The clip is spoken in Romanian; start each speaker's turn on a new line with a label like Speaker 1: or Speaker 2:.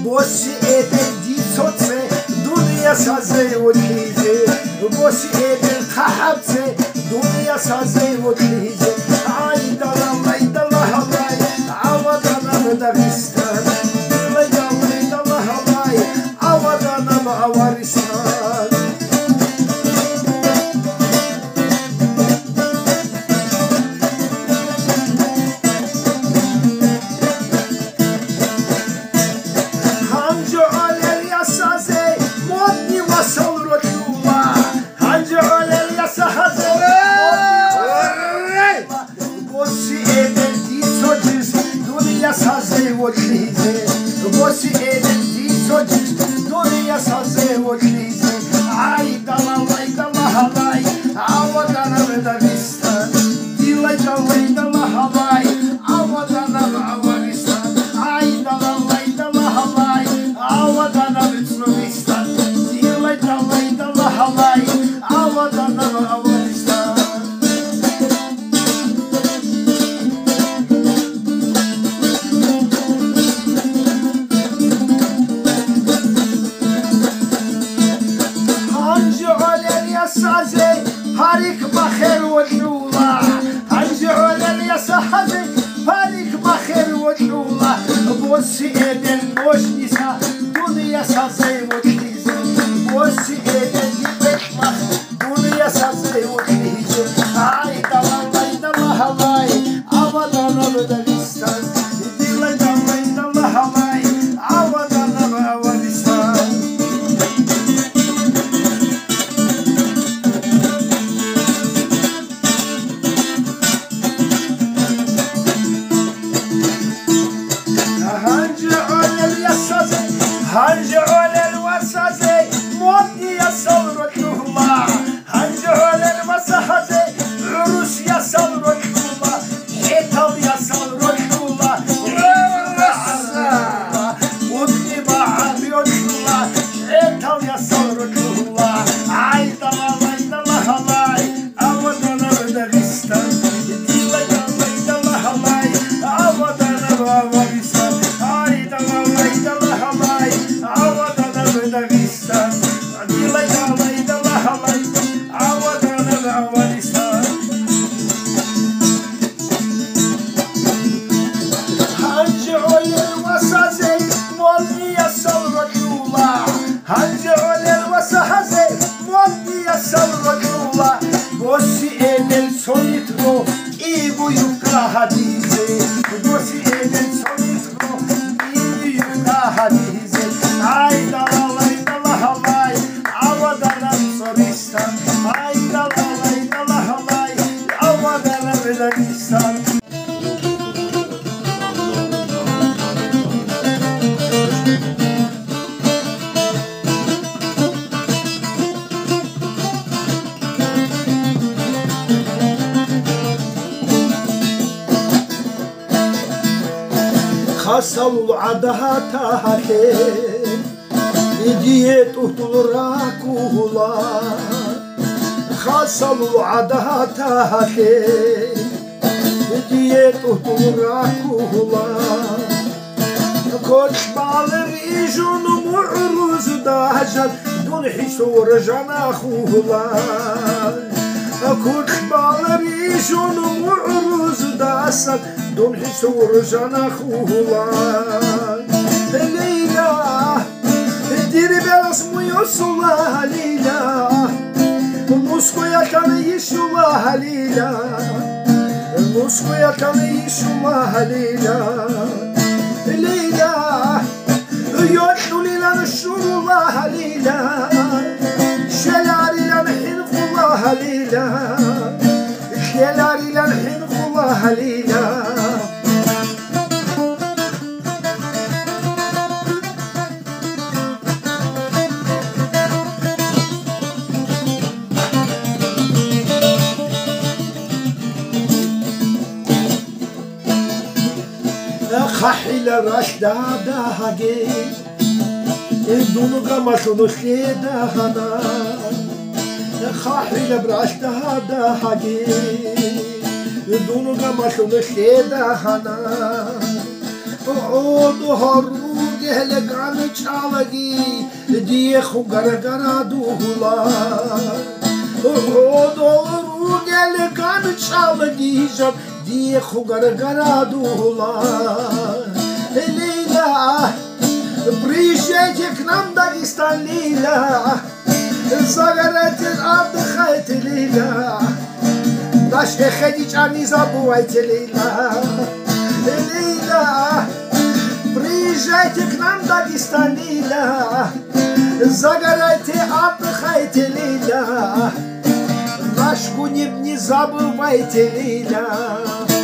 Speaker 1: bosi eder ditsotse dunya saze votlize bosi eder khahabse dunya saze votlize ay dallah halay avadana dagistan dilay dallah halay avadana avaristan Bosi eder ditsotsis dunya saze votlize ay dallah halay avadana dagistan dilay dallah halay avadana avaristan ay dallah halay avadana Uzbekistan dilay dallah halay avadana avaristan Harik bakher votula Anjolel yasahaze Harik bakher votula Bosi eden boşnisa Dunya saze votlize Bosi eden dibekmah Dunya saze votlize Ay dallah halay Avadana dagistan Dilay dallah halay Avadana avaristan Hangi olel wasaze modni yasal rotullah Hangi olel wasaze urus yasal rotullah Etal yasal rotullah Udni bahar rotullah Etal yasal rotullah Ay dallah halay avadana dagistan Dilay dallah halay avadana avaristan Ay dallah halay avadana dagistan dilay dallah halay avadana avaristan Hangi olel wasaze modni yasal rotullah Hangi olel wasaze modni yasal rotullah Bosi eden sonitro ibu yuka hadize Bosi eden sonitro ibu yuka hadize Ay dallah halay avadana Uzbekistan Ay dallah halay avadana dagistan Khasavul adaha tahate Diyet uhtulrakula Khasavul adaha tahate Diyet uhtulrakula Koç balır ijunu mu'ruzu dahajan Dun hisur janahula Koç balır ijunu mu'ruzu dahajan Dun hisur janahula Leyla Diribelas muyosula Leyla Muskoya kanı yişula Leyla Muskoya kanı yişula Leyla Leyla Yotlu lilan şurula Leyla Şelarilan hinfula Leyla Şelarilan hinfula Leyla Khahila rashda dahage Dunu gamasunu kheda hana Khahila rashda dahage Dunu gamasunu kheda hana Odu harud гелеган чалаги диеху гарагара дула Родолу гелеган чалаги жан диеху гарагара дула Лейла, приезжайте к нам, Дагестан, Лейла Загорайте, отдыхайте, Лейла Наш Эхедича не забывайте, Лейла Лейла, приезжайте к нам, Дагестан, Лейла Загорайте, отдыхайте, Лейла Наш Гуниб не забывайте, Лейла